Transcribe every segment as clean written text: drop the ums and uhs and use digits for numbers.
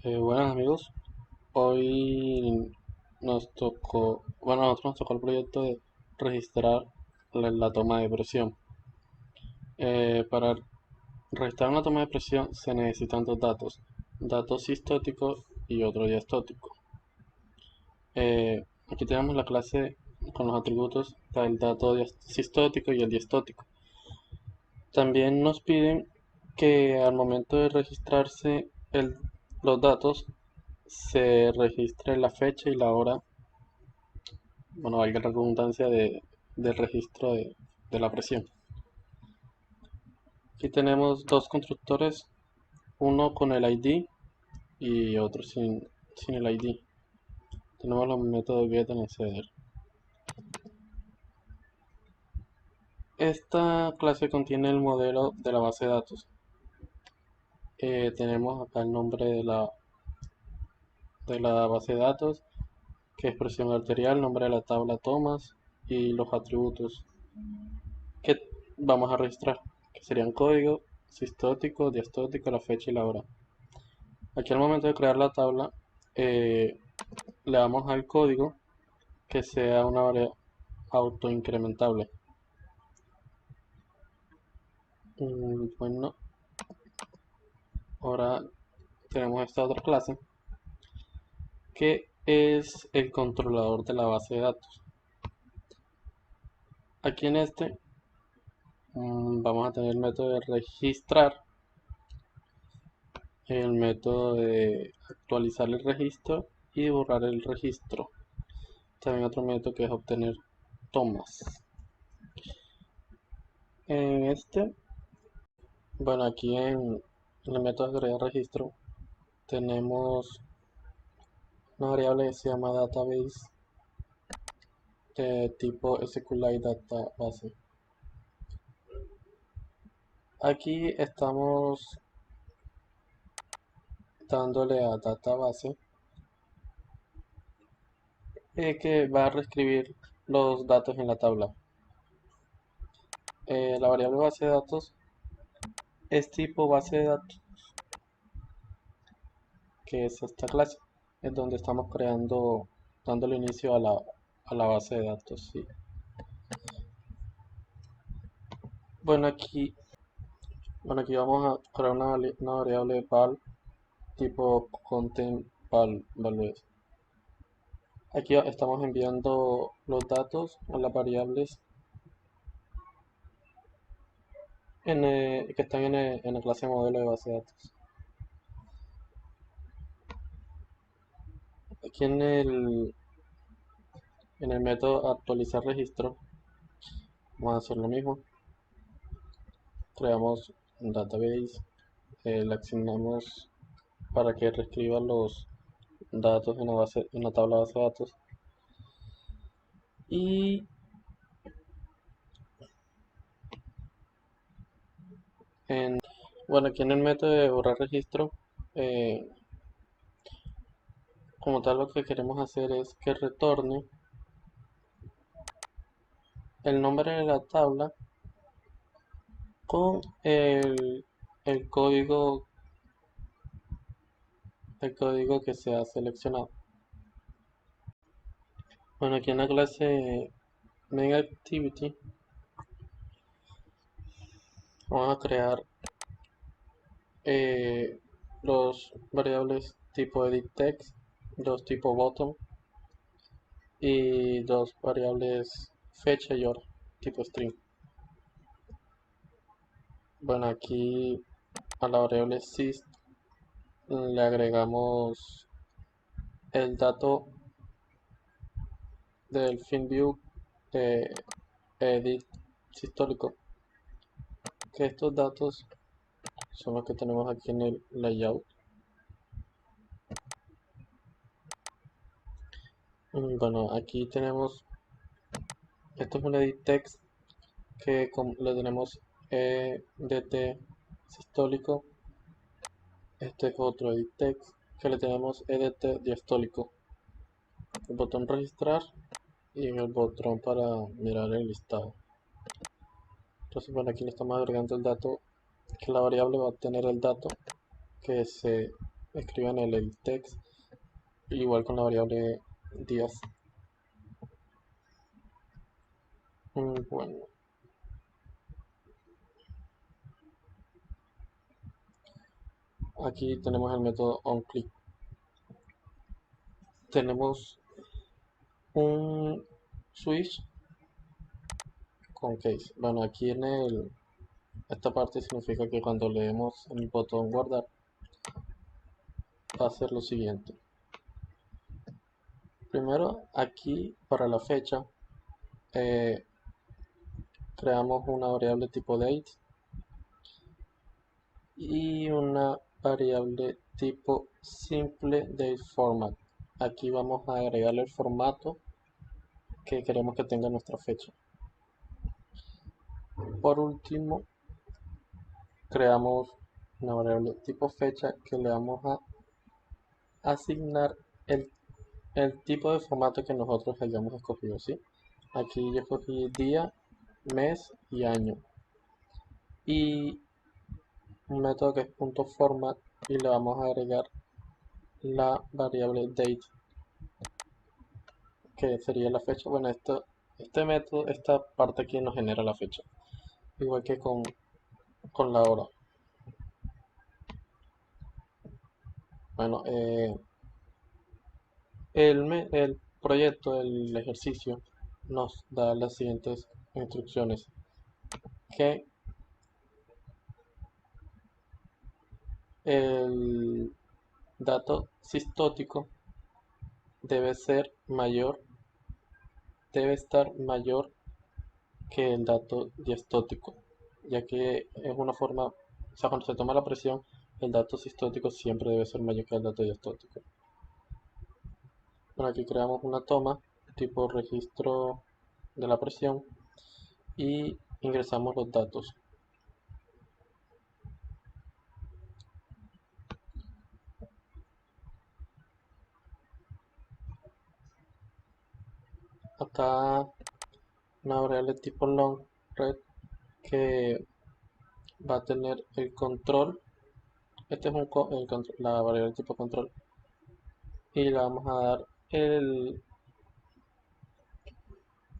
Buenas amigos, hoy a nosotros nos tocó el proyecto de registrar la toma de presión. Para registrar una toma de presión se necesitan dos datos, datos sistótico y otro diastótico. Aquí tenemos la clase con los atributos del dato sistótico y el diastótico. También nos piden que al momento de registrarse los datos se registre la fecha y la hora, bueno, valga la redundancia del registro de la presión. Aquí tenemos dos constructores, uno con el ID y otro sin el ID. Tenemos los métodos get y setter. Esta clase contiene el modelo de la base de datos. Tenemos acá el nombre de la base de datos, que es presión arterial, nombre de la tabla tomas y los atributos que vamos a registrar, que serían código, sistótico, diastótico, la fecha y la hora. Aquí al momento de crear la tabla, eh, le damos al código que sea una variable autoincrementable. Bueno, ahora tenemos esta otra clase que es el controlador de la base de datos. Aquí en este vamos a tener el método de registrar, el método de actualizar el registro y borrar el registro. También otro método que es obtener tomas. En este, bueno, aquí en el método de agregar registro tenemos una variable que se llama database de tipo SQLite Database. Aquí estamos dándole a database que va a reescribir los datos en la tabla. La variable base de datos es tipo base de datos, que es esta clase, es donde estamos creando, dándole inicio a la base de datos. ¿Sí? Bueno, aquí vamos a crear una variable val tipo content values. Aquí estamos enviando los datos a las variables que están en la clase modelo de base de datos. Aquí en el método actualizar registro vamos a hacer lo mismo. Creamos un database, le asignamos para que reescriba los datos en la tabla base de datos. Y en, bueno, aquí en el método de borrar registro, eh, como tal lo que queremos hacer es que retorne el nombre de la tabla con el código, el código que se ha seleccionado. Bueno, aquí en la clase MainActivity vamos a crear los variables tipo editText, dos tipo bottom y dos variables fecha y hora tipo string. Bueno, aquí a la variable sys le agregamos el dato del FinView de edit histórico, que estos datos son los que tenemos aquí en el layout. Bueno, aquí tenemos, esto es un edit text que le tenemos edt sistólico. Este es otro edit text que le tenemos edt diastólico. El botón registrar y en el botón para mirar el listado. Entonces, bueno, aquí le estamos agregando el dato, que la variable va a obtener el dato que se escriban el edit text, igual con la variable días. Bueno, aquí tenemos el método onClick. Tenemos un switch con case. Bueno, aquí en esta parte significa que cuando leemos el botón guardar va a ser lo siguiente. Primero, aquí para la fecha eh, creamos una variable tipo date y una variable tipo simple date format. Aquí vamos a agregarle el formato que queremos que tenga nuestra fecha. Por último, creamos una variable tipo fecha que le vamos a asignar el tipo de formato que nosotros hayamos escogido, ¿sí? Aquí yo escogí día, mes y año. Y un método que es .format y le vamos a agregar la variable date, que sería la fecha. Bueno, este método, esta parte aquí nos genera la fecha, igual que con la hora. Bueno, el proyecto, el ejercicio, nos da las siguientes instrucciones. Que el dato sistótico debe ser mayor, debe estar mayor que el dato diastótico, ya que es una forma, o sea, cuando se toma la presión, el dato sistótico siempre debe ser mayor que el dato diastótico. Bueno, aquí creamos una toma tipo registro de la presión y ingresamos los datos. Acá una variable tipo long red que va a tener el control. Este es la variable tipo control y le vamos a dar el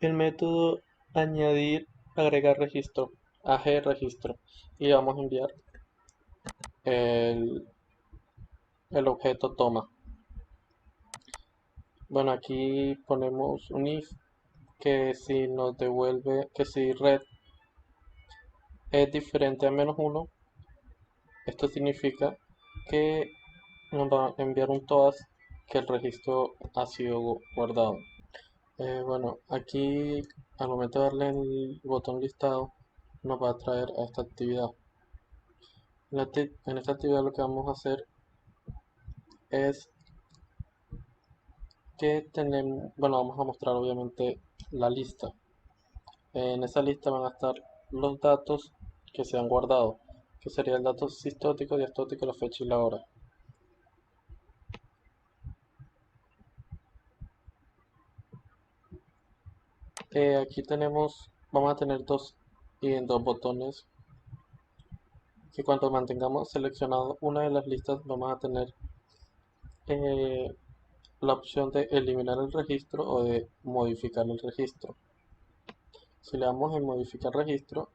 método añadir agregar registro, ag registro, y vamos a enviar el, el objeto toma. Bueno, aquí ponemos un if que si nos devuelve, que si red es diferente a -1, esto significa que nos va a enviar un todas que el registro ha sido guardado. Bueno, aquí al momento de darle el botón listado nos va a traer a esta actividad. En esta actividad lo que vamos a hacer es que tenemos, bueno, vamos a mostrar obviamente la lista. En esa lista van a estar los datos que se han guardado, que sería el dato sistótico, diastótico, la fecha y la hora. Aquí vamos a tener dos botones que cuando mantengamos seleccionado una de las listas vamos a tener eh, la opción de eliminar el registro o de modificar el registro. Si le damos en modificar registro,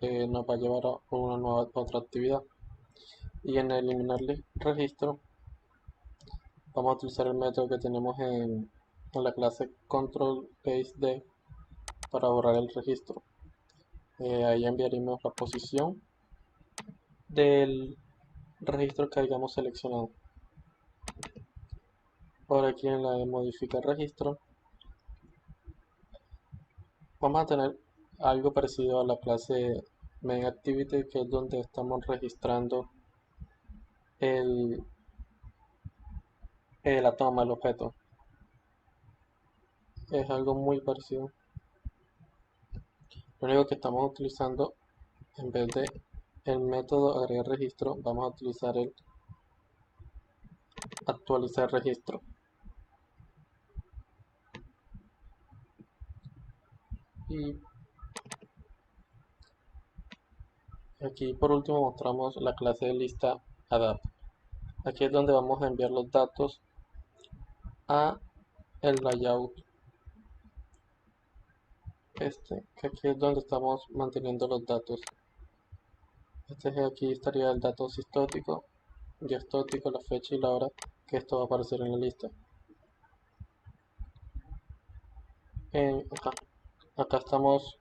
nos va a llevar a una nueva otra actividad. Y en eliminar registro, vamos a utilizar el método que tenemos en la clase control paste d para borrar el registro. Ahí enviaremos la posición del registro que hayamos seleccionado. Ahora aquí en la de modificar registro, vamos a tener algo parecido a la clase main activity, que es donde estamos registrando el, la toma, el objeto. Es algo muy parecido. Lo único que estamos utilizando, en vez de el método agregar registro, vamos a utilizar el actualizar registro. Y aquí por último mostramos la clase de lista adapt. Aquí es donde vamos a enviar los datos a el layout que aquí es donde estamos manteniendo los datos. Aquí estaría el dato sistótico, diastótico, la fecha y la hora que esto va a aparecer en la lista. Acá, acá estamos,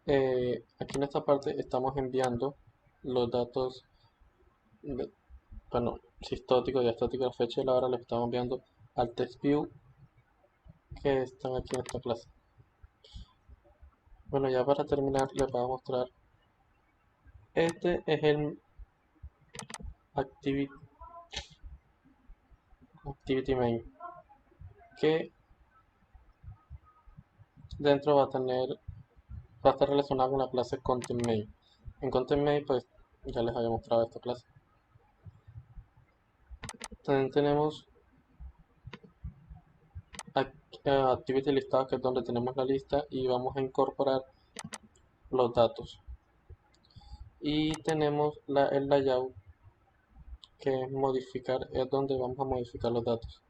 aquí en esta parte estamos enviando los datos, bueno, sistótico, diastótico, la fecha y la hora, los estamos enviando al TextView que están aquí en esta clase. Bueno, ya para terminar les voy a mostrar, este es el activity, activity main, que dentro va a estar relacionado con la clase content main. En content main pues ya les había mostrado esta clase. También tenemos activity listado, que es donde tenemos la lista y vamos a incorporar los datos. Y tenemos el layout, que es modificar, es donde vamos a modificar los datos.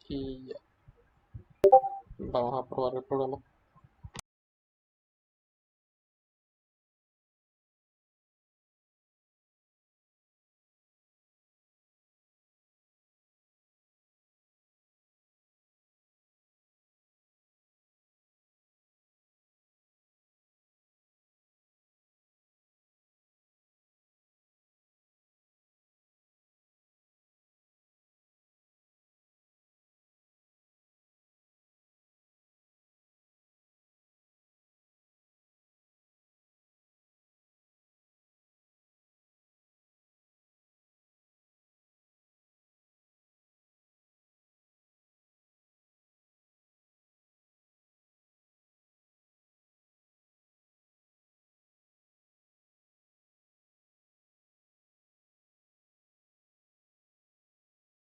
Y ya, vamos a probar el programa.